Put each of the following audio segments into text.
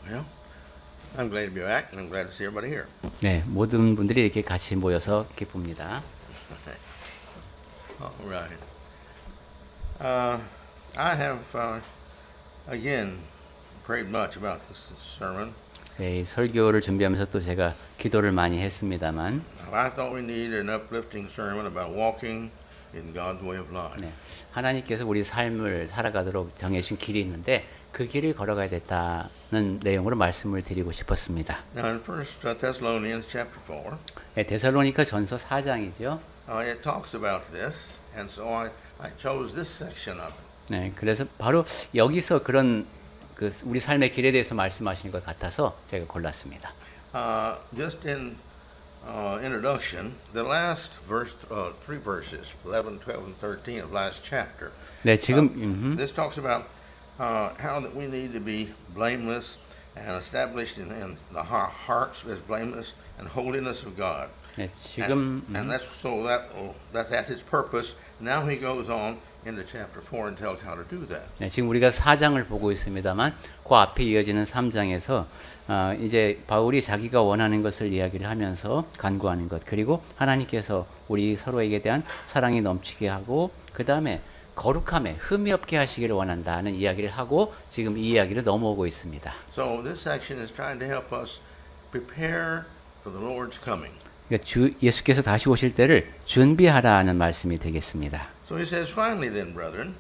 Well, I'm glad to be back, and I'm glad to see everybody here. 네, 모든 분들이 이렇게 같이 모여서 기쁩니다. All right. I have again prayed much about this sermon. 네, 이 설교를 준비하면서 또 제가 기도를 많이 했습니다만, I thought we needed an uplifting sermon about walking in God's way of life. 네, 하나님께서 우리 삶을 살아가도록 정해주신 길이 있는데 그 길을 걸어가야 됐다는 내용으로 말씀을 드리고 싶었습니다. Now in 1 Thessalonians chapter 4, 네, 데살로니가 전서 4장이죠. it talks about this, and so I chose this section of it. 네, 그래서 바로 여기서 그런 그 우리 삶의 길에 대해서 말씀하시는 것 같아서 제가 골랐습니다. Just in introduction, the last verse, three verses, 11, 12, and 13 of last chapter. 네, 지금 This talks about how that we need to be blameless and established in the hearts as blameless and holiness of God. 네, 지금 And that's so that's its purpose. Now he goes on into chapter 4 and tells how to do that. 네, 지금 우리가 4장을 보고 있습니다만 그 앞에 이어지는 3장에서 이제 바울이 자기가 원하는 것을 이야기를 하면서 간구하는 것, 그리고 하나님께서 우리 서로에게 대한 사랑이 넘치게 하고 그 다음에 거룩함에 흠이 없게 하시기를 원한다는 이야기를 하고 지금 이 이야기를 넘어오고 있습니다. So this section is trying to help us prepare for the Lord's coming. 그러니까 예수께서 다시 오실 때를 준비하라는 말씀이 되겠습니다. So he says, finally then, brethren,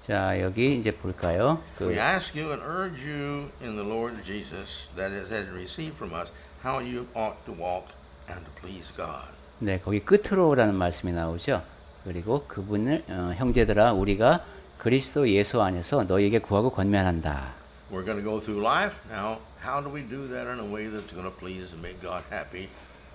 자, 여기 이제 볼까요? we ask you and urge you in the Lord Jesus, that is, as you receive from us, how you ought to walk and to please God. 네, 거기 끝으로라는 말씀이 나오죠. 그리고 그분을 형제들아 우리가 그리스도 예수 안에서 너희에게 구하고 권면한다. We're going to go through life. Now, how do we do that in a way that's going to please and make God happy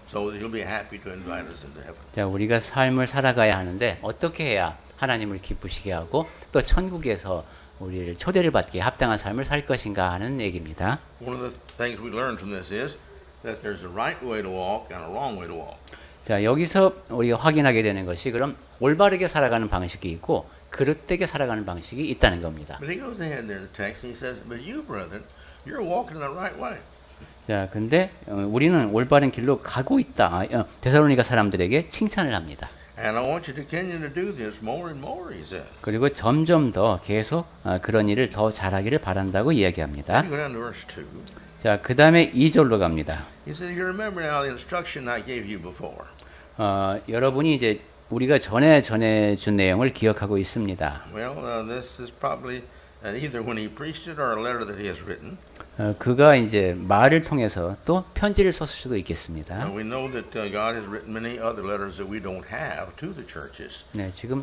so that he'll be happy to invite us into heaven? 자, 우리가 삶을 살아가야 하는데 어떻게 해야 하나님을 기쁘시게 하고 또 천국에서 우리를 초대를 받기에 합당한 삶을 살 것인가 하는 얘기입니다. One of the things we learn from this is that there's a right way to walk and a wrong way to walk. 자, 여기서 우리가 확인하게 되는 것이 그럼 올바르게 살아가는 방식이 있고 그릇되게 살아가는 방식이 있다는 겁니다. But he goes ahead there in the text and he says, but you, brethren, you're walking the right way. 자, 근데 우리는 올바른 길로 가고 있다. 데살로니가 사람들에게 칭찬을 합니다. And I want you to continue to do this more and more, he says. 그리고 점점 더 계속 그런 일을 더 잘하기를 바란다고 이야기합니다. Then you go down to verse 2. 자, 그 다음에 2절로 갑니다. He says, you remember now the instruction I gave you before. 여러분이 이제 우리가 전에 전해준 내용을 기억하고 있습니다. Well, this is probably either when he preached it or a letter that he has written. 그가 이제 말을 통해서 또 편지를 썼을 수도 있겠습니다. We know that God has written many other letters that we don't have to the churches. 네, 지금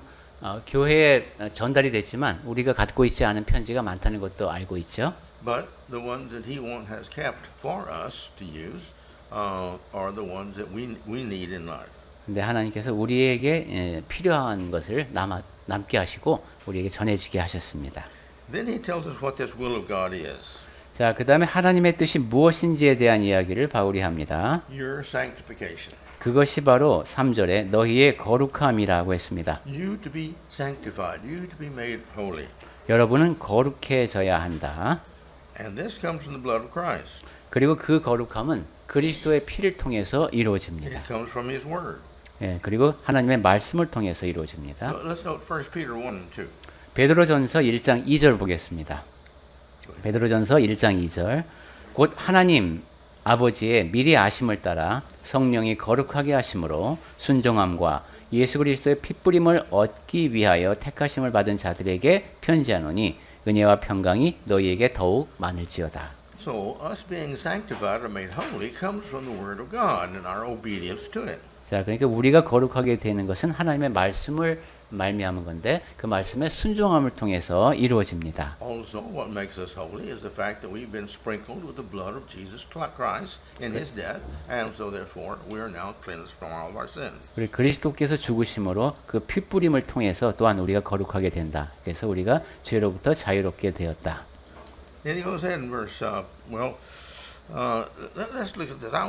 교회에 전달이 됐지만 우리가 갖고 있지 않은 편지가 많다는 것도 알고 있죠. But the ones that he has kept for us to use are the ones that we need in life. 근데 하나님께서 우리에게 필요한 것을 남게 하시고 우리에게 전해지게 하셨습니다. Then he tells us what this will of God is. 자, 그 다음에 하나님의 뜻이 무엇인지에 대한 이야기를 바울이 합니다. Your sanctification. 그것이 바로 3절에 너희의 거룩함이라고 했습니다. You to be sanctified. You to be made holy. 여러분은 거룩해져야 한다. And this comes from the blood of Christ. 그리고 그 거룩함은 그리스도의 피를 통해서 이루어집니다. It comes from his word. 예, 그리고 하나님의 말씀을 통해서 이루어집니다. Let's note 1 Peter 1 and 2. 베드로전서 1장 2절 보겠습니다. 베드로전서 1장 2절 곧 하나님 아버지의 미리 아심을 따라 성령이 거룩하게 하심으로 순종함과 예수 그리스도의 핏부림을 얻기 위하여 택하심을 받은 자들에게 편지하노니 은혜와 평강이 너희에게 더욱 많을지어다. So us being sanctified or made holy comes from the word of God and our obedience to it. 자, 그러니까 우리가 거룩하게 되는 것은 하나님의 말씀을 말미암은 건데 그 말씀의 순종함을 통해서 이루어집니다. Also, what makes us holy is the fact that we've been sprinkled with the blood of Jesus Christ in his death, and so therefore we are now cleansed from all of our sins. 우리 그리스도께서 죽으심으로 그 핏부림을 통해서 또한 우리가 거룩하게 된다. 그래서 우리가 죄로부터 자유롭게 되었다. Then he goes ahead in verse, let's look at this. I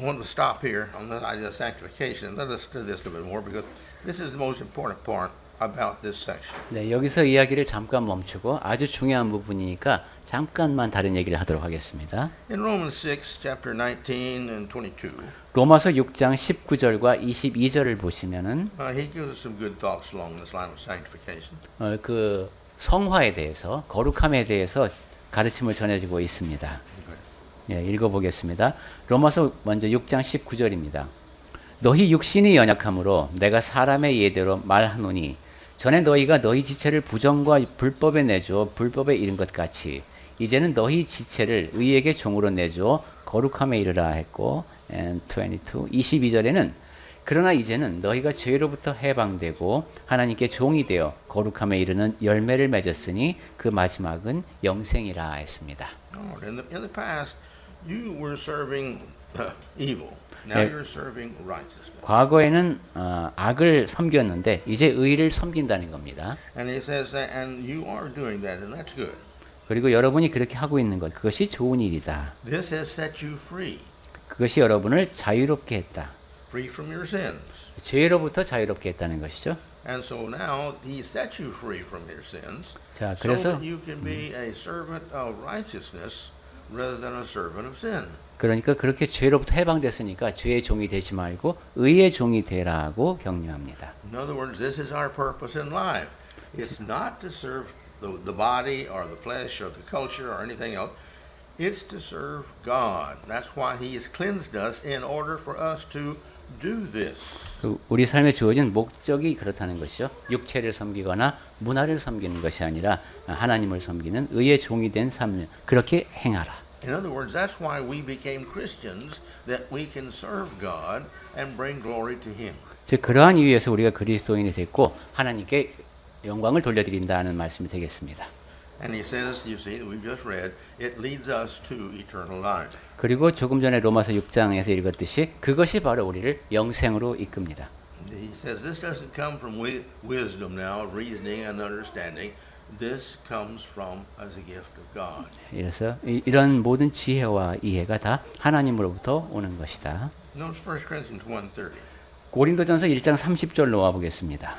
want to stop here on the idea of sanctification. Let us do this a little bit more because this is the most important part about this section. 네, 여기서 이야기를 잠깐 멈추고 아주 중요한 부분이니까 잠깐만 다른 얘기를 하도록 하겠습니다. In Romans 6, chapter 19 and 22, 로마서 6장 19절과 22절을 보시면은 he gives us some good thoughts along this line of sanctification. 그 성화에 대해서 거룩함에 대해서 가르침을 전해주고 있습니다. 예, 읽어보겠습니다. 로마서 먼저 6장 19절입니다. 너희 육신이 연약함으로 내가 사람의 예대로 말하노니 전에 너희가 너희 지체를 부정과 불법에 내줘 불법에 이른 것 같이 이제는 너희 지체를 의에게 종으로 내줘 거룩함에 이르라 했고, and 22절에는 그러나 이제는 너희가 죄로부터 해방되고 하나님께 종이 되어 거룩함에 이르는 열매를 맺었으니 그 마지막은 영생이라 했습니다. Oh, in the past, you were serving evil. Now 네. you're serving righteousness. 과거에는 악을 섬겼는데 이제 의를 섬긴다는 겁니다. And he says that, and you are doing that, and that's good. 그리고 여러분이 그렇게 하고 있는 것, 그것이 좋은 일이다. This has set you free, 그것이 여러분을 자유롭게 했다. free from your sins. 죄로부터 자유롭게 했다는 것이죠. And so now he set you free from your sins, 자, so 그래서 that you can be a servant of righteousness rather than a servant of sin. 그러니까 그렇게 죄로부터 해방됐으니까 죄의 종이 되지 말고 의의 종이 되라고 격려합니다. In other words, this is our purpose in life. It's not to serve the body or the flesh or the culture or anything else. It's to serve God. That's why he has cleansed us in order for us to do this. 우리 삶에 주어진 목적이 그렇다는 것이죠. 육체를 섬기거나 문화를 섬기는 것이 아니라 하나님을 섬기는 의의 종이 된 삶, 그렇게 행하라. In other words, that's why we became Christians, that we can serve God and bring glory to him. 즉 그러한 이유에서 우리가 그리스도인이 됐고 하나님께 영광을 돌려드린다는 말씀이 되겠습니다. And he says, you see, we've just read, it leads us to eternal life. 그리고 조금 전에 로마서 6장에서 읽었듯이 그것이 바로 우리를 영생으로 이끕니다. He says this doesn't come from wisdom now, of reasoning and understanding. This comes from as a gift of God. 그래서 이런 모든 지혜와 이해가 다 하나님으로부터 오는 것이다. Notice 1 Corinthians 1:30. 고린도전서 1장 30절 놓아 보겠습니다.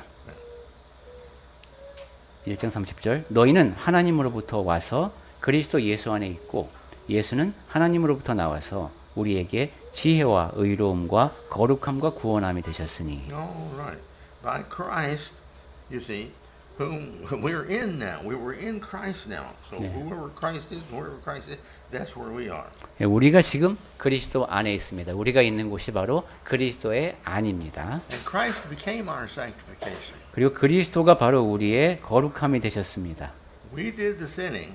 1장 30절 너희는 하나님으로부터 와서 그리스도 예수 안에 있고 예수는 하나님으로부터 나와서 우리에게 지혜와 의로움과 거룩함과 구원함이 되셨으니. All right. By Christ, you see, whom we're in now. We were in Christ now. So whoever Christ is, wherever Christ is, that's where we are. 우리가 지금 그리스도 안에 있습니다. 우리가 있는 곳이 바로 그리스도의 안입니다. And Christ became our sanctification. 그리고 그리스도가 바로 우리의 거룩함이 되셨습니다. We did the sinning.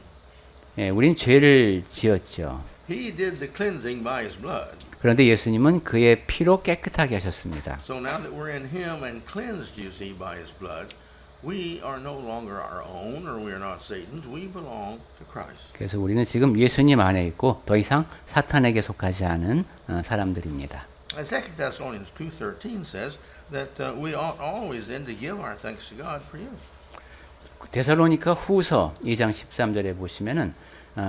우린 죄를 지었죠. He did the cleansing by his blood. 그런데 예수님은 그의 피로 깨끗하게 하셨습니다. So now that we're in him and cleansed, you see, by his blood, we are no longer our own, or we are not Satan's. We belong to Christ. 그래서 우리는 지금 예수님 안에 있고 더 이상 사탄에게 속하지 않은 사람들입니다. And 2 Thessalonians 2:13 says that we ought always then to give our thanks to God for you. 데살로니가 후서 2장 13절에 보시면은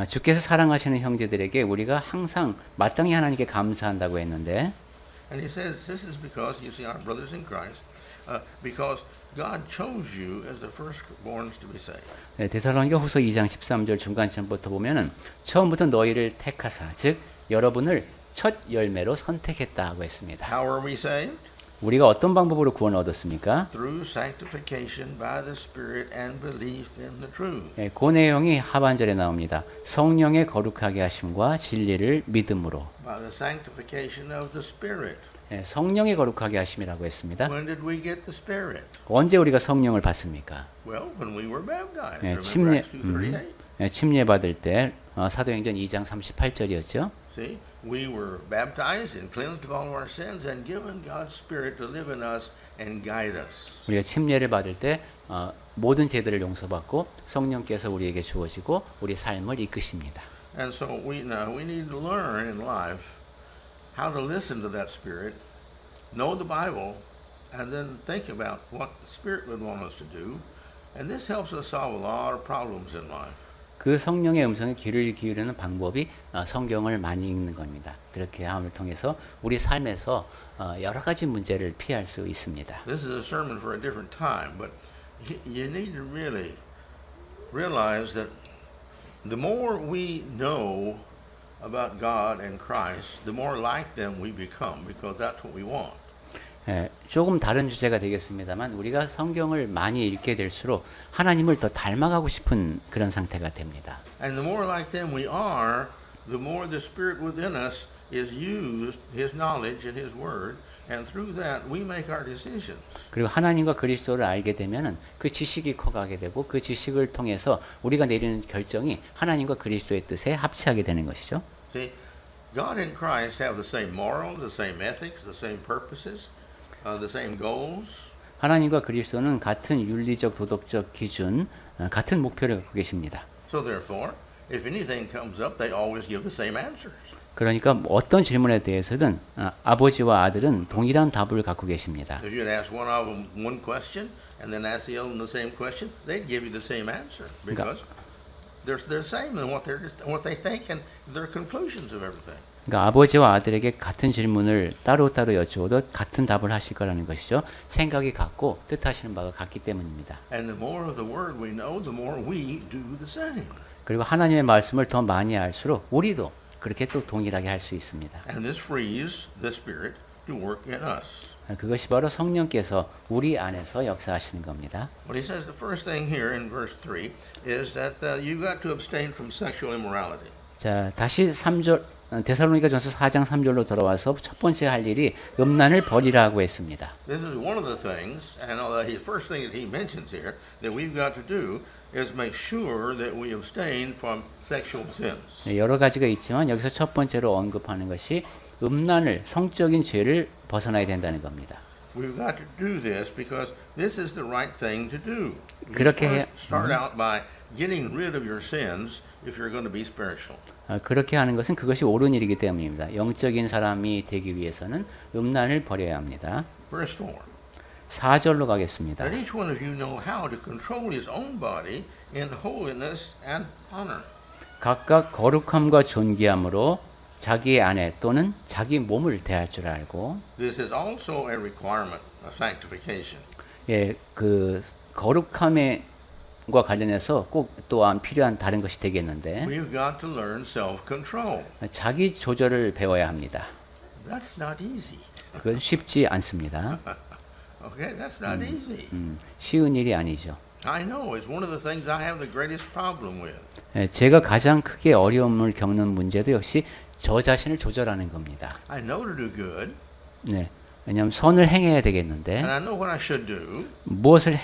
주께서 사랑하시는 형제들에게 우리가 항상 마땅히 하나님께 감사한다고 했는데, And he says this is because, you see, our brothers in Christ, because God chose you as the firstborns to be saved. 데살로니가 후서 2장 13절 중간쯤부터 보면은 처음부터 너희를 택하사, 즉 여러분을 첫 열매로 선택했다고 했습니다. How are we saved? 우리가 어떤 방법으로 구원을 얻었습니까? Through sanctification by the Spirit and belief in the truth. 그 내용이 하반절에 나옵니다. 성령의 거룩하게 하심과 진리를 믿음으로. By the sanctification of the Spirit. 성령의 거룩하게 하심이라고 했습니다. When did we get the Spirit? 언제 우리가 성령을 받습니까? Well, when we were baptized. 네, Remember Acts 2:38? 침례 받을 때 사도행전 2장 38절이었죠. See, we were baptized and cleansed of all of our sins and given God's Spirit to live in us and guide us. 우리가 침례를 받을 때 모든 죄들을 용서받고 성령께서 우리에게 주어지고 우리 삶을 이끄십니다. And so we need to learn in life how to listen to that Spirit, know the Bible, and then think about what the Spirit would want us to do. And this helps us solve a lot of problems in life. 그 성령의 음성에 귀를 기울이는 방법이 성경을 많이 읽는 겁니다. 그렇게 함을 통해서 우리 삶에서 여러 가지 문제를 피할 수 있습니다. This is a sermon for a different time, but you need to really realize that the more we know about God and Christ, the more like them we become, because that's what we want. 예, 조금 다른 주제가 되겠습니다만 우리가 성경을 많이 읽게 될수록 하나님을 더 닮아가고 싶은 그런 상태가 됩니다. And the more like them we are, the more the Spirit within us is used, His knowledge and His Word, and through that we make our decisions. 그리고 하나님과 그리스도를 알게 되면은 그 지식이 커가게 되고 그 지식을 통해서 우리가 내리는 결정이 하나님과 그리스도의 뜻에 합치하게 되는 것이죠. See, God and Christ have the same morals, the same ethics, the same purposes, the same goals. 하나님과 그리스도는 같은 윤리적 도덕적 기준, 같은 목표를 갖고 계십니다. So therefore, if anything comes up, they always give the same answers. 그러니까 어떤 질문에 대해서든 아버지와 아들은 동일한 답을 갖고 계십니다. If you'd ask one of them one question and then ask the other one the same question, they'd give you the same answer because they're the same in what they think and their conclusions of everything. 그러니까 아버지와 아들에게 같은 질문을 따로따로 여쭈어도 같은 답을 하실 거라는 것이죠. 생각이 같고 뜻하시는 바가 같기 때문입니다. And the more of the word we know, the more we do the same. 그리고 하나님의 말씀을 더 많이 알수록 우리도 그렇게 또 동일하게 할 수 있습니다. And this frees the Spirit to work in us. 그것이 바로 성령께서 우리 안에서 역사하시는 겁니다. Well, he says the first thing here in verse 3 is that you've got to abstain from sexual immorality. 자, 다시 3절 데살로니가전서 4장 3절로 돌아와서 첫 번째 할 일이 음란을 버리라고 했습니다. This is one of the things, and the first thing that he mentions here that we've got to do is make sure that we abstain from sexual sins. 여러 가지가 있지만 여기서 첫 번째로 언급하는 것이 음란을 성적인 죄를 벗어나야 된다는 겁니다. We've got to do this because this is the right thing to do. You 그렇게 first start out by getting rid of your sins if you're going to be spiritual. 그렇게 하는 것은 그것이 옳은 일이기 때문입니다. 영적인 사람이 되기 위해서는 음란을 버려야 합니다. Verse 4. 4절로 가겠습니다. That each one of you know how to control his own body in holiness and honor. 각각 거룩함과 존귀함으로 자기의 아내 또는 자기 몸을 대할 줄 알고. This is also a requirement of sanctification. 예, 그 거룩함과 관련해서 꼭 또한 필요한 다른 것이 되겠는데 We've got to learn self-control. 자기 조절을 배워야 합니다. That's not easy. 그건 쉽지 않습니다. Okay, that's not easy. 쉬운 일이 아니죠. I know it's one of the things I have the greatest problem with. 예, 제가 가장 크게 어려움을 겪는 문제도 역시 저 자신을 조절하는 겁니다. I know to do good, 네, 왜냐하면 선을 행해야 되겠는데 and I know what I should do, 무엇을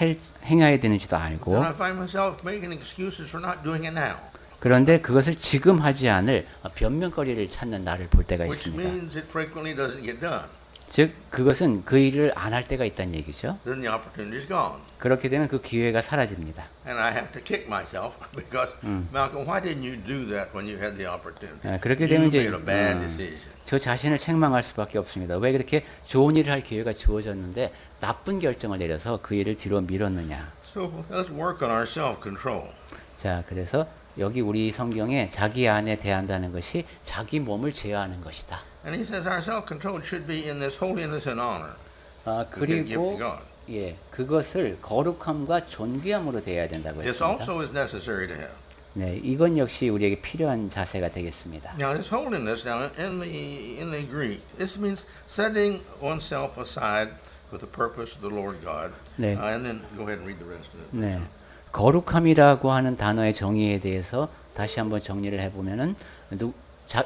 행해야 되는지도 알고 and I find myself making excuses for not doing it now, 그런데 그것을 지금 하지 않을 변명거리를 찾는 나를 볼 때가 which 있습니다. means it frequently doesn't get done. 즉 그것은 그 일을 안 할 때가 있다는 얘기죠. Then the opportunity is gone, 그렇게 되면 그 기회가 사라집니다. and I have to kick myself because Malcolm, why didn't you do that when you had the opportunity? 그렇게 You 되면 이제 made a bad decision. 저 자신을 책망할 수밖에 없습니다. 왜 그렇게 좋은 일을 할 기회가 주어졌는데 나쁜 결정을 내려서 그 일을 뒤로 밀었느냐. So let's work on our self-control. 자, 그래서 여기 우리 성경에 자기 안에 대한다는 것이 자기 몸을 제어하는 것이다. And he says our self-control should be in this holiness and honor. 그리고 God. 예, 그것을 거룩함과 존귀함으로 대해야 된다고 This 했습니다. also is necessary to have. 네, 이건 역시 우리에게 필요한 자세가 되겠습니다. Now, this holiness, now in the Greek, this means setting oneself aside for the purpose of the Lord God. 네. And then go ahead and read the rest of it. 네, 거룩함이라고 하는 단어의 정의에 대해서 다시 한번 정리를 해보면은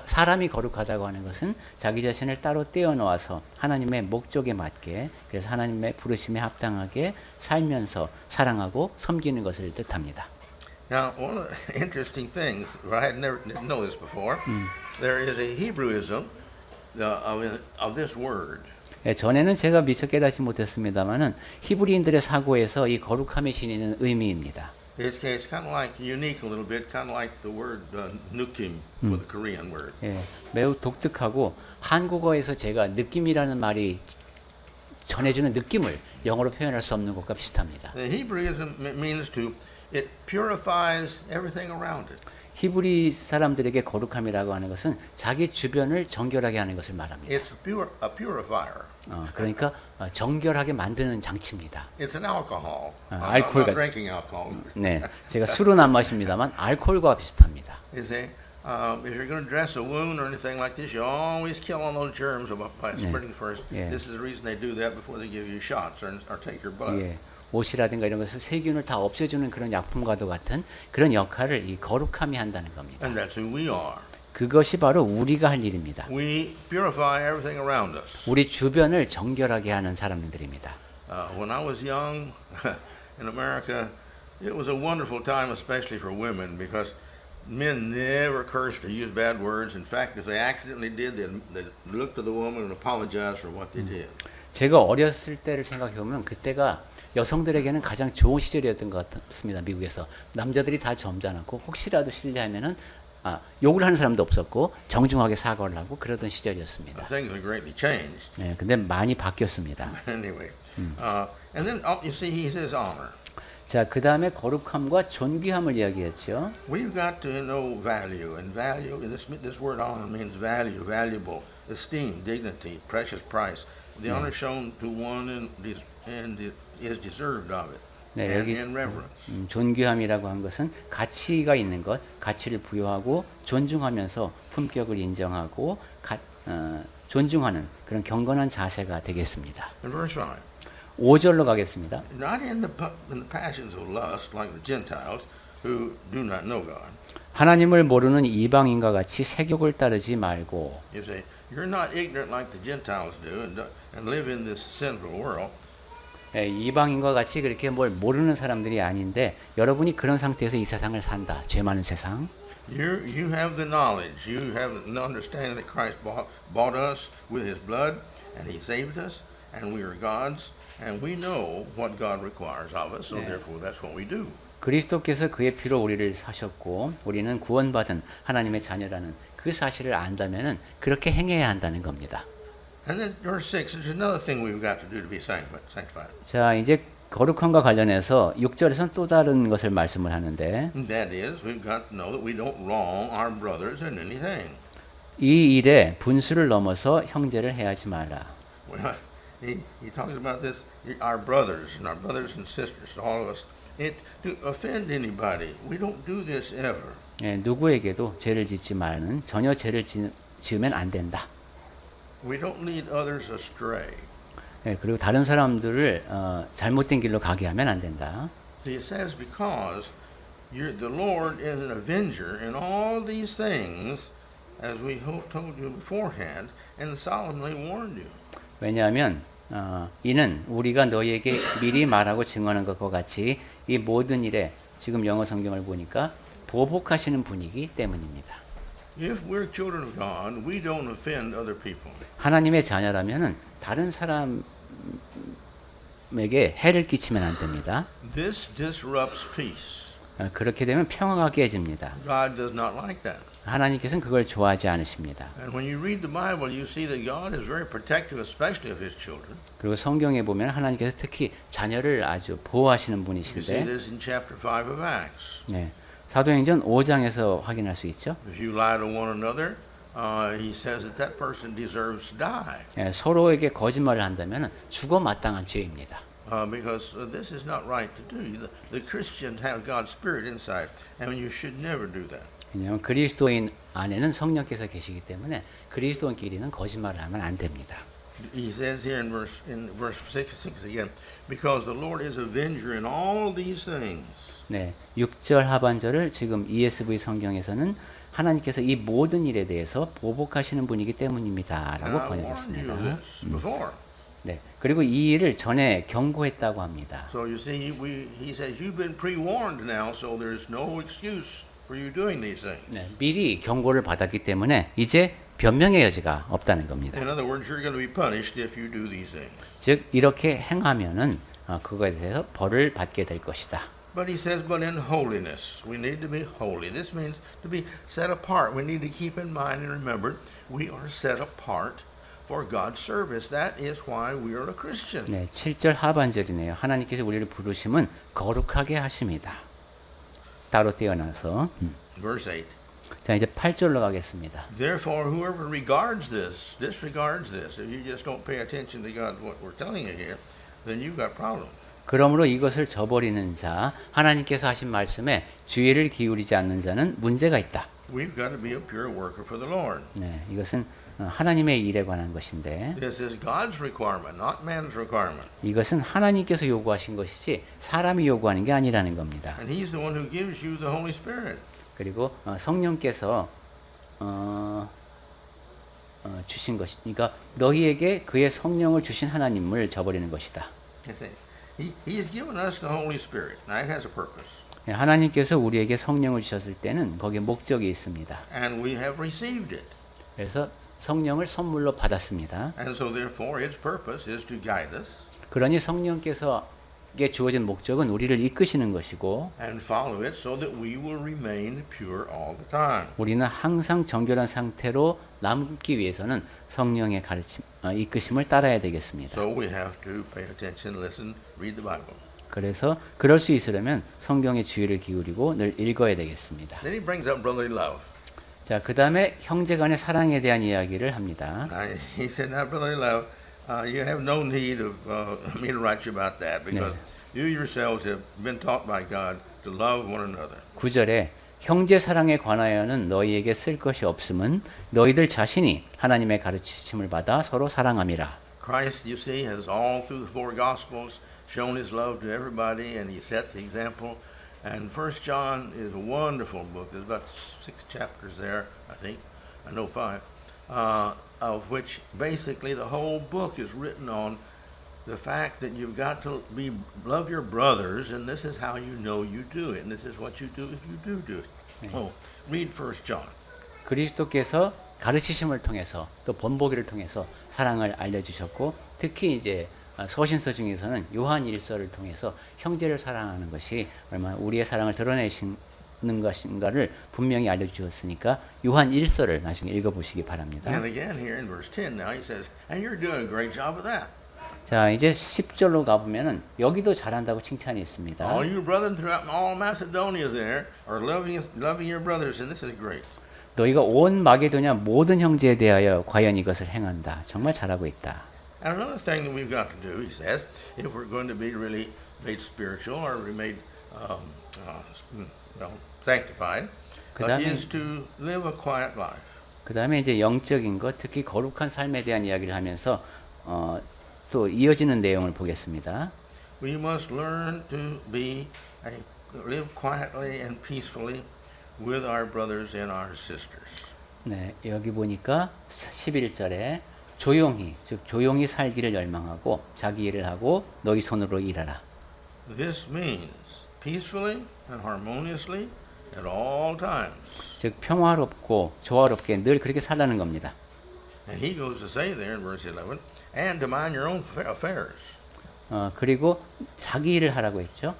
사람이 거룩하다고 하는 것은 자기 자신을 따로 떼어놓아서 하나님의 목적에 맞게 그래서 하나님의 부르심에 합당하게 살면서 사랑하고 섬기는 것을 뜻합니다. Now, one of the interesting things, I didn't know this before, there is a Hebrewism of this word. 예, 전에는 제가 미처 깨닫지 못했습니다만은 히브리인들의 사고에서 이 거룩함이 지니는 의미입니다. It's kind of like unique a little bit, kind of like the word nukim for the Korean word. 예, 매우 독특하고 한국어에서 제가 느낌이라는 말이 전해주는 느낌을 영어로 표현할 수 없는 것과 비슷합니다. The Hebrewism means to It purifies everything around it. 히브리 사람들에게 거룩함이라고 하는 것은 자기 주변을 정결하게 하는 것을 말합니다. It's a purifier. 그러니까 정결하게 만드는 장치입니다. It's an alcohol. I'm 알코올 not 같- drinking alcohol. 네, 제가 술은 안 마십니다만 알코올과 비슷합니다. You see, if you're going to dress a wound or anything like this, you always kill all those germs by spreading first. Yeah. This is the reason they do that before they give you shots or take your blood. 예, 옷이라든가 이런 것을 세균을 다 없애주는 그런 약품과도 같은 그런 역할을 이 거룩함이 한다는 겁니다. And that's who we are. 그것이 바로 우리가 할 일입니다. We purify everything around us. 우리 주변을 정결하게 하는 사람들입니다. When I was young in America, it was a wonderful time, especially for women, because men never cursed or used bad words. In fact, if they accidentally did, they'd look to the woman and apologize for what they did. 제가 어렸을 때를 생각해 보면 그때가 여성들에게는 가장 좋은 시절이었던 것 같습니다. 미국에서 남자들이 다 점잖았고 혹시라도 실례하면은 욕을 하는 사람도 없었고 정중하게 사과를 하고 그러던 시절이었습니다. Things have greatly changed. 네, 근데 많이 바뀌었습니다. Anyway, and then you see, he says honor. 자, 그 다음에 거룩함과 존귀함을 이야기했죠. We've got to know value, and value. This word honor means value, valuable, esteem, dignity, precious price. The honor shown to one and is deserved of it, 네, and 여기 in reverence. 존귀함이라고 한 것은 가치가 있는 것, 가치를 부여하고 존중하면서 품격을 인정하고 존중하는 그런 경건한 자세가 되겠습니다. In verse 5. 5절로 가겠습니다. Not in the passions of lust like the Gentiles who do not know God. 하나님을 모르는 이방인과 같이 세욕을 따르지 말고. You say, you're not ignorant like the Gentiles do and live in this sinful world. 예, 이방인과 같이 그렇게 뭘 모르는 사람들이 아닌데 여러분이 그런 상태에서 이 세상을 산다. 죄 많은 세상. You have the knowledge, you have the understanding that Christ bought us with His blood, and He saved us, and we are God's, and we know what God requires of us, so therefore that's what we do. 그리스도께서 그의 피로 우리를 사셨고 우리는 구원받은 하나님의 자녀라는 그 사실을 안다면은 그렇게 행해야 한다는 겁니다. And then verse 6, there's another thing we've got to do to be sanctified. 자, 이제 거룩함과 관련해서 6절에서는 또 다른 것을 말씀을 하는데 And that is, we've got to know that we don't wrong our brothers in anything. 이 일에 분수를 넘어서 형제를 해하지 말라. Well, he talks about this, our brothers and sisters, all of us. To offend anybody, we don't do this ever. 예, 누구에게도 죄를 짓지 말는 전혀 죄를 지으면 안 된다. We don't lead others astray. 예, 그리고 다른 사람들을 잘못된 길로 가게 하면 안 된다. He says because the Lord is an avenger in all these things, as we told you beforehand, and solemnly warned you. 왜냐하면 이는 우리가 너희에게 미리 말하고 증언한 것과 같이 이 모든 일에 지금 영어 성경을 보니까 보복하시는 분이기 때문입니다. If we're children of God, we don't offend other people. 하나님의 자녀라면은 다른 사람에게 해를 끼치면 안 됩니다. This disrupts peace. 그렇게 되면 평화가 깨집니다. God does not like that. 하나님께서는 그걸 좋아하지 않으십니다. And when you read the Bible, you see that God is very protective, especially of His children. 그리고 성경에 보면 하나님께서 특히 자녀를 아주 보호하시는 You see 분이신데 this in chapter 5 of Acts. 네, 사도행전 5장에서 확인할 수 있죠. If you lie to one another, he says that that person deserves to die. 예, 서로에게 거짓말을 한다면 죽어 마땅한 죄입니다. Because this is not right to do. The Christians have God's Spirit inside, and you should never do that. 왜냐하면 그리스도인 안에는 성령께서 계시기 때문에 그리스도인끼리는 거짓말을 하면 안 됩니다. He says here in verse 6 again, because the Lord is avenger in all these things. 네, 6절 하반절을 지금 ESV 성경에서는 하나님께서 이 모든 일에 대해서 보복하시는 분이기 때문입니다라고 And I warned you 번역했습니다. of this before. 네, 그리고 이 일을 전에 경고했다고 합니다. So you see, he says you've been pre-warned now, so there's no excuse for you doing these things. 네, 미리 경고를 받았기 때문에 이제 변명의 여지가 없다는 겁니다. In other words, you're going to be punished if you do these things. 즉 이렇게 행하면은 그거에 대해서 벌을 받게 될 것이다. But he says, but in holiness, we need to be holy. This means to be set apart. We need to keep in mind and remember, we are set apart for God's service. That is why we are a Christian. 네, 7절 하반절이네요. 하나님께서 우리를 부르심은 거룩하게 하십니다. 따로 떼어놔서 Verse 8. 자 이제 8절로 가겠습니다. Therefore, whoever regards this, disregards this, if you just don't pay attention to God, what we're telling you here, then you've got problems. 그러므로 이것을 저버리는 자, 하나님께서 하신 말씀에 주의를 기울이지 않는 자는 문제가 있다. We've got to be a pure worker for the Lord. 네, 이것은 하나님의 일에 관한 것인데 This is God's requirement, not man's requirement. 이것은 하나님께서 요구하신 것이지 사람이 요구하는 게 아니라는 겁니다. And He's the one who gives you the Holy Spirit. 그리고 성령께서 주신 것이, 그러니까 너희에게 그의 성령을 주신 하나님을 저버리는 것이다. You see, He's given us the Holy Spirit. Now it has a purpose. 네, 하나님께서 우리에게 성령을 주셨을 때는 거기에 목적이 있습니다. And we have received it. 그래서 성령을 선물로 받았습니다. And so therefore its purpose is to guide us 그러니 성령께서에게 주어진 목적은 우리를 이끄시는 것이고 and follow it so that we will remain pure all the time. 우리는 항상 정결한 상태로 남기 위해서는 성령의 가르침, 이끄심을 따라야 되겠습니다. So we have to pay attention, listen, read the Bible. 그래서 그럴 수 있으려면 성경의 주의를 기울이고 늘 읽어야 되겠습니다. Then he brings up brotherly love. 자, 그 다음에 형제간의 사랑에 대한 이야기를 합니다. He said, now brotherly love, you have no need of me to write you about that because you yourselves have been taught by God to love one another. 9절에 형제 사랑에 관하여는 너희에게 쓸 것이 없음은 너희들 자신이 하나님의 가르치심을 받아 서로 사랑함이라. Christ, you see, has all through the four Gospels shown his love to everybody, and he set the example. And 1 John is a wonderful book. There's about 6 chapters there, I think. I know 5. Of which basically the whole book is written on the fact that you've got to love your brothers, and this is how you know you do it, and this is what you do if you do it. Oh, read 1 John. 그리스도께서 가르치심을 통해서 또 본보기를 통해서 사랑을 알려주셨고 특히 이제 서신서 중에서는 요한 1서를 통해서 형제를 사랑하는 것이 얼마나 우리의 사랑을 드러내시는 것인가를 분명히 알려주셨으니까 요한 1서를 나중에 읽어보시기 바랍니다. And again here in verse 10 now he says, and you're doing a great job of that. 자 이제 10절로 가보면은 여기도 잘한다고 칭찬이 있습니다. All you brethren throughout all Macedonia there are loving your brothers, and this is great. 너희가 온 마게도냐 모든 형제에 대하여 과연 이것을 행한다. 정말 잘하고 있다. And another thing that we've got to do, he says, if we're going to be really made spiritual or made sanctified, is to live a quiet life. 그 다음에 이제 영적인 것, 특히 거룩한 삶에 대한 이야기를 하면서 또 이어지는 내용을 보겠습니다. We must learn to live quietly and peacefully with our brothers and our sisters. 네, 여기 보니까 11절에 조용히, 즉 조용히 살기를 열망하고 자기 일을 하고 너희 손으로 일하라. This means peacefully and harmoniously at all times. 즉 평화롭고 조화롭게 늘 그렇게 살라는 겁니다. And he goes to say there in verse 11, and to mind your own affairs. 그리고 자기 일을 하라고 했죠.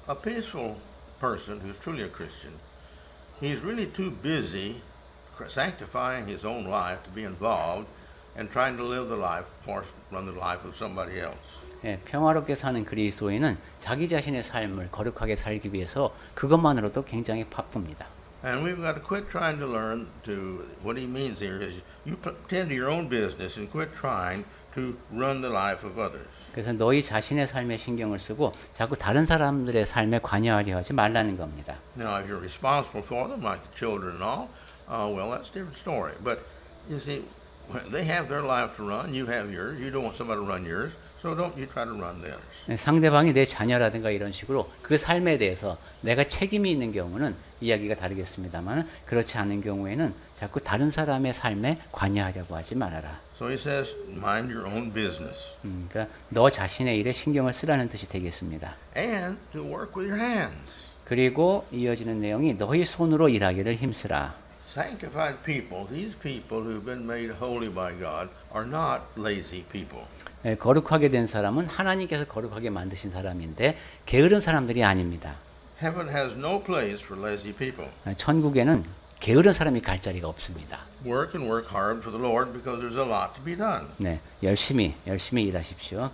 A peaceful person who's truly a Christian, he's really too busy sanctifying his own life to be involved and trying to run the life of somebody else. 예, 평화롭게 사는 그리스도인은 자기 자신의 삶을 거룩하게 살기 위해서 그것만으로도 굉장히 바쁩니다. And we've got to quit trying to learn what he means here is you tend to your own business and quit trying to run the life of others. 그래서 너희 자신의 삶에 신경을 쓰고 자꾸 다른 사람들의 삶에 관여하려 하지 말라는 겁니다. Now, if you're responsible for them, like the children and all, well, that's a different story. But you see, they have their life to run. You have yours. You don't want somebody to run yours, so don't you try to run theirs. 상대방이 내 자녀라든가 이런 식으로 그 삶에 대해서 내가 책임이 있는 경우는 이야기가 다르겠습니다만 그렇지 않은 경우에는 자꾸 다른 사람의 삶에 관여하려고 하지 말아라. So he says, mind your own business. 그러니까 너 자신의 일에 신경을 쓰라는 뜻이 되겠습니다. And to work with your hands. 그리고 이어지는 내용이 너희 손으로 일하기를 힘쓰라. Sanctified people, these people who've been made holy by God, are not lazy people. 거룩하게 된 사람은 하나님께서 거룩하게 만드신 사람인데 게으른 사람들이 아닙니다. Heaven has no place for lazy people. 천국에는 게으른 사람이 갈 자리가 없습니다. Work and work hard for the Lord because there's a lot to be done. 네, 열심히 일하십시오.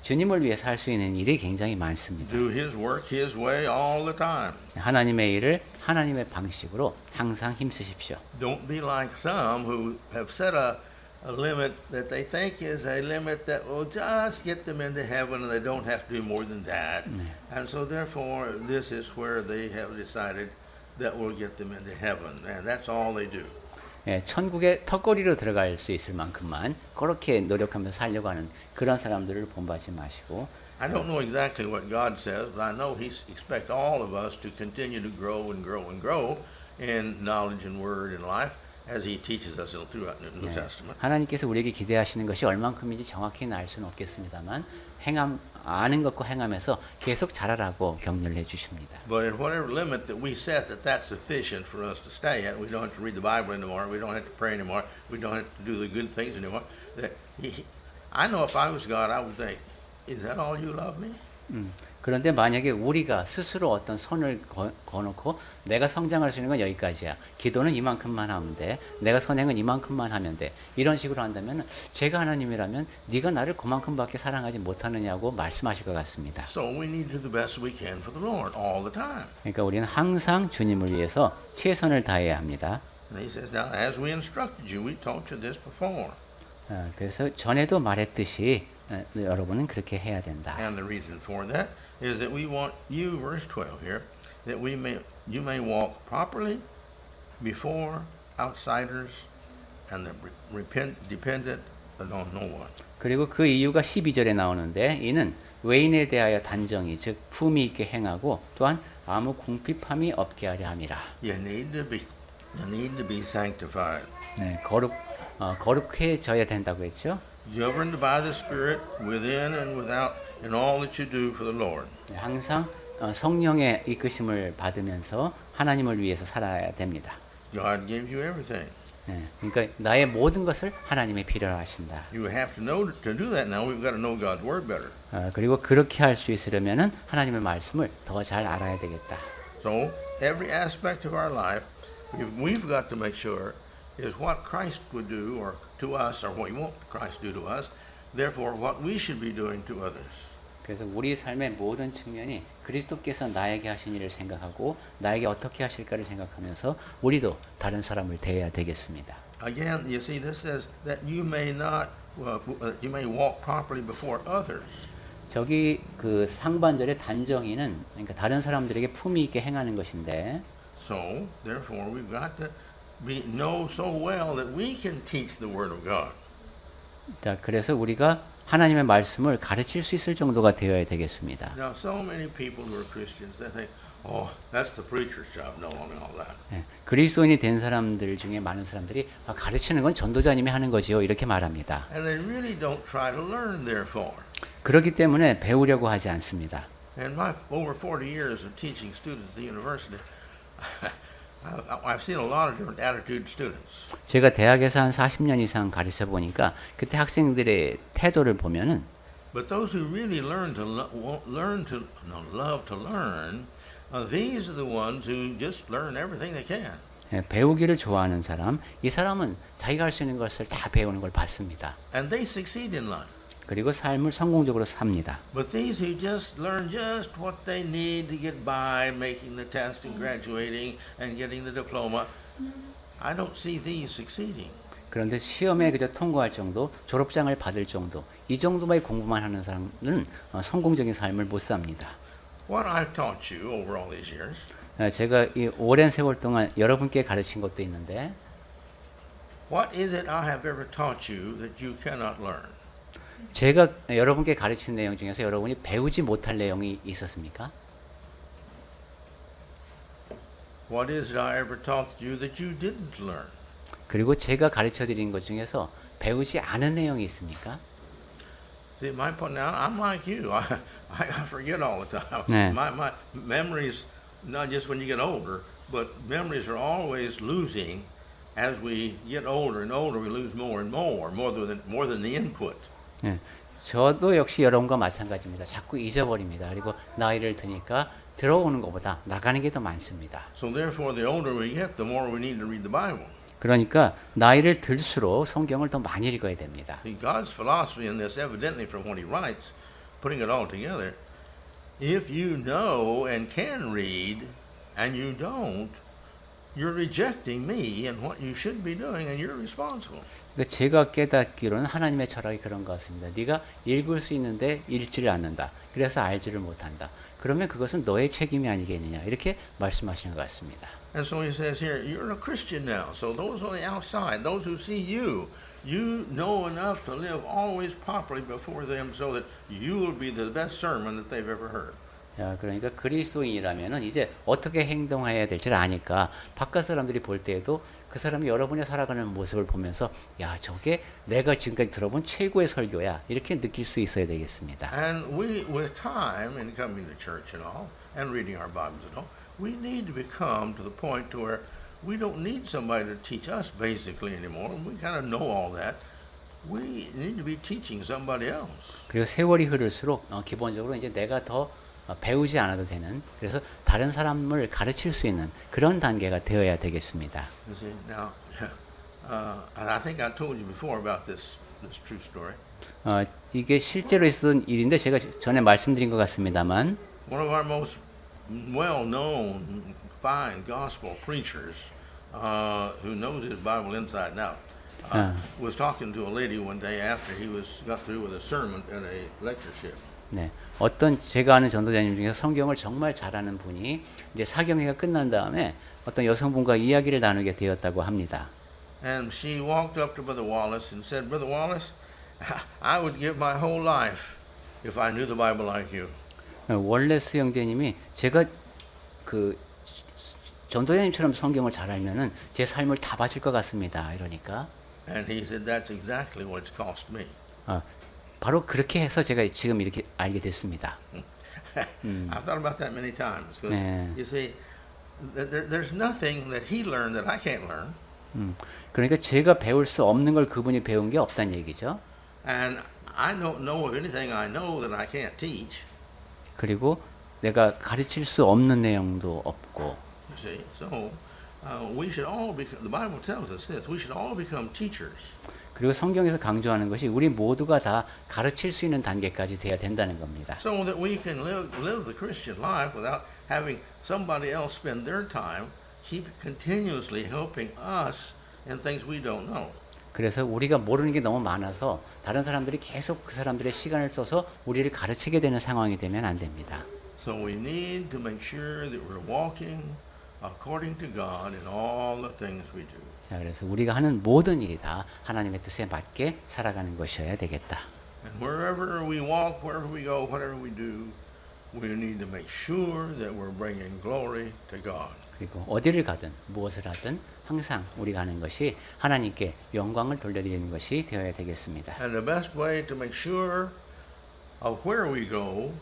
주님을 위해서 할 수 있는 일이 굉장히 많습니다. Do His work His way all the time. 하나님의 일을 하나님의 방식으로 항상 힘쓰십시오. Don't be like some who have set a limit that they think is a limit that will just get them into heaven and they don't have to do more than that. And so therefore this is where they have decided that will get them into heaven. And that's all they do. 예, 천국의 턱걸이로 들어갈 수 있을 만큼만 그렇게 노력하면서 살려고 하는 그런 사람들을 본받지 마시고 I don't know exactly what God says, but I know He expects all of us to continue to grow and grow and grow in knowledge and word and life as He teaches us throughout the New Testament. 하나님께서 우리에게 기대하시는 것이 얼만큼인지 정확히는 알 수는 없겠습니다만 아는 것과 행하면서 계속 자라라고 격려를 해주십니다. But at whatever limit that we set, that's sufficient for us to stay at. We don't have to read the Bible anymore. We don't have to pray anymore. We don't have to do the good things anymore. I know if I was God, I would think, is that all you love me? 그런데 만약에 우리가 스스로 어떤 선을 거놓고 내가 성장할 수 있는 건 여기까지야. 기도는 이만큼만 하면 돼. 내가 선행은 이만큼만 하면 돼. 이런 식으로 한다면 제가 하나님이라면 네가 나를 그만큼밖에 사랑하지 못하느냐고 말씀하실 것 같습니다. So we need to do the best we can for the Lord all the time. 그러니까 우리는 항상 주님을 위해서 최선을 다해야 합니다. And He says, now, as we instructed you, we taught you this before. 그래서 전에도 말했듯이 여러분은 그렇게 해야 된다. And the reason for that is that we want you, verse 12 here, that you may walk properly before outsiders and dependent on no one. 그리고 그 이유가 12절에 나오는데 이는 외인에 대하여 단정히 즉 품위 있게 행하고 또한 아무 궁핍함이 없게 하려 함이라. You need to be sanctified. 네, 거룩해져야 된다고 했죠. Governed by the Spirit within and without in all that you do for the Lord. 네, 항상 성령의 이끄심을 받으면서 하나님을 위해서 살아야 됩니다. God gave you everything. 네, 그러니까 나의 모든 것을 하나님이 필요로 하신다. You have to know to do that now. We've got to know God's word better. 그리고 그렇게 할 수 있으려면은 하나님의 말씀을 더 잘 알아야 되겠다. So every aspect of our life, we've got to make sure is what Christ would do or to us or what He wants Christ to do to us. Therefore, what we should be doing to others. 그래서 우리 삶의 모든 측면이 그리스도께서 나에게 하신 일을 생각하고 나에게 어떻게 하실까를 생각하면서 우리도 다른 사람을 대해야 되겠습니다. Again, you see, this says that you may walk properly before others. 저기 그 상반절의 단정히는 그러니까 다른 사람들에게 품위 있게 행하는 것인데. So, therefore, we've got to know so well that we can teach the Word of God. 자, 그래서 우리가 하나님의 말씀을 가르칠 수 있을 정도가 되어야 되겠습니다. Now, so many people who are Christians, they think, oh, that's the preacher's job, knowing all that. 네, 그리스도인이 된 사람들 중에 많은 사람들이 가르치는 건 전도자님이 하는 거지요 이렇게 말합니다. And they really don't try to learn, therefore. 그렇기 때문에 배우려고 하지 않습니다. In my over 40 years of teaching students at the university, I've seen a lot of different attitude students. 제가 대학에서 한 40년 이상 가르쳐 보니까 그때 학생들의 태도를 보면은 But those who really love to learn, these are the ones who just learn everything they can. 배우기를 좋아하는 사람, 이 사람은 자기가 할 수 있는 것을 다 배우는 걸 받습니다. And they succeed in life. 그리고 삶을 성공적으로 삽니다. But these who just learn just what they need to get by, making the test and graduating and getting the diploma, I don't see these succeeding. 그런데 시험에 그저 통과할 정도, 졸업장을 받을 정도, 이 정도만의 공부만 하는 사람은 성공적인 삶을 못 삽니다. What I've taught you over all these years, 제가 이 오랜 세월 동안 여러분께 가르친 것도 있는데, what is it I have ever taught you that you cannot learn? 제가 여러분께 가르친 내용 중에서 여러분이 배우지 못할 내용이 있었습니까? What is it I ever taught you that you didn't learn? 그리고 제가 가르쳐 드린 것 중에서 배우지 않은 내용이 있습니까? See, my point now, I'm like you. I forget all the time. 네. My memories, not just when you get older, but memories are always losing as we get older and older. We lose more and more than the input. 네, 저도 역시 여러분과 마찬가지입니다. 자꾸 잊어버립니다. 그리고 나이를 드니까 들어오는 것보다 나가는 게 더 많습니다. So therefore, the older we get, the more we need to read the Bible. 그러니까 나이를 들수록 성경을 더 많이 읽어야 됩니다. See, God's philosophy in this, evidently from what He writes, putting it all together, if you know and can read and you don't, you're rejecting me and what you should be doing, and you're responsible. 그러니까 제가 깨닫기로는 하나님의 철학이 그런 것 같습니다. 네가 읽을 수 있는데 읽지를 않는다. 그래서 알지를 못한다. 그러면 그것은 너의 책임이 아니겠느냐. 이렇게 말씀하시는 것 같습니다. And so he says here, you're a Christian now. So those on the outside, those who see you, you know enough to live always properly before them so that you will be the best sermon that they've ever heard. 자, 그러니까 그리스도인이라면은 이제 어떻게 행동해야 될지를 아니까 바깥 사람들이 볼 때에도 그 사람이 여러분의 살아가는 모습을 보면서 야, 저게 내가 지금까지 들어본 최고의 설교야. 이렇게 느낄 수 있어야 되겠습니다. And we, with time and coming to church and all, and reading our Bibles and all, we need to become to the point to where we don't need somebody to teach us basically anymore. We kind of know all that. We need to be teaching somebody else. 그리고 세월이 흐를수록 기본적으로 이제 내가 더 배우지 않아도 되는, 그래서 다른 사람을 가르칠 수 있는 그런 단계가 되어야 되겠습니다. You see, now, and I think I told you before about this true story. 이게 실제로 있었던 일인데 제가 전에 말씀드린 것 같습니다만 One of our most well-known, fine gospel preachers, who knows his Bible inside and out, was talking to a lady one day after he got through with a sermon in a lectureship. 네, 어떤 제가 아는 전도자님 중에서 성경을 정말 잘하는 분이 이제 사경회가 끝난 다음에 어떤 여성분과 이야기를 나누게 되었다고 합니다. And she walked up to Brother Wallace and said, Brother Wallace, I would give my whole life if I knew the Bible like you. 월레스 형제님이 제가 그 전도자님처럼 성경을 잘 알면은 제 삶을 다 바칠 것 같습니다. 이러니까. And he said, that's exactly what it's cost me. 바로 그렇게 해서 제가 지금 이렇게 알게 됐습니다. I've thought about that many times. Because 네. you see, there's nothing that he learned that I can't learn. 그러니까 제가 배울 수 없는 걸 그분이 배운 게 없다는 얘기죠. And I don't know of anything I know that I can't teach. 그리고 내가 가르칠 수 없는 내용도 없고. You see, so we should all become. The Bible tells us this. We should all become teachers. 그리고 성경에서 강조하는 것이 우리 모두가 다 가르칠 수 있는 단계까지 돼야 된다는 겁니다. So that we can live the Christian life without having somebody else spend their time keep continuously helping us in things we don't know. 그래서 우리가 모르는 게 너무 많아서 다른 사람들이 계속 그 사람들의 시간을 써서 우리를 가르치게 되는 상황이 되면 안 됩니다. So we need to make sure that we're walking according to God in all the things we do. 자, 그래서 우리가 하는 모든 일이 다 하나님의 뜻에 맞게 살아가는 것이어야 되겠다. And wherever we walk, wherever we go, whatever we do, we need to make sure that we're bringing glory to God. 그리고 어디를 가든 무엇을 하든 항상 우리가 하는 것이 하나님께 영광을 돌려드리는 것이 되어야 되겠습니다. And the best way to make sure of where we go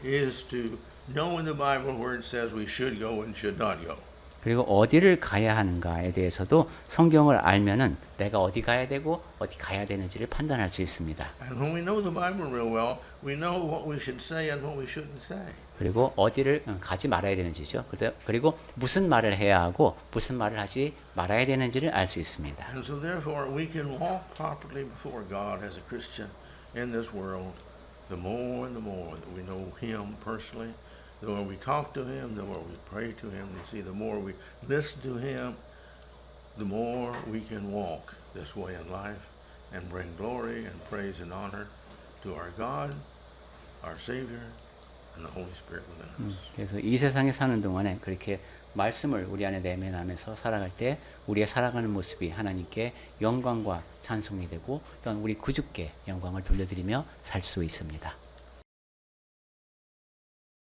is to know in the Bible where it says we should go and should not go. 그리고 어디를 가야 하는가에 대해서도 성경을 알면은 내가 어디 가야 되고 어디 가야 되는지를 판단할 수 있습니다. And when we know the Bible real well, we know what we should say and what we shouldn't say. 그리고 어디를 가지 말아야 되는지죠. 그리고 무슨 말을 해야 하고 무슨 말을 하지 말아야 되는지를 알 수 있습니다. And so therefore we can walk properly before God as a Christian in this world the more and the more that we know Him personally. The more we talk to Him, the more we pray to Him. You see, the more we listen to Him, the more we can walk this way in life and bring glory and praise and honor to our God, our Savior, and the Holy Spirit within us. 그래서 이 세상에 사는 동안에 그렇게 말씀을 우리 안에 내면하면서 살아갈 때 우리의 살아가는 모습이 하나님께 영광과 찬송이 되고 또한 우리 구주께 영광을 돌려드리며 살 수 있습니다.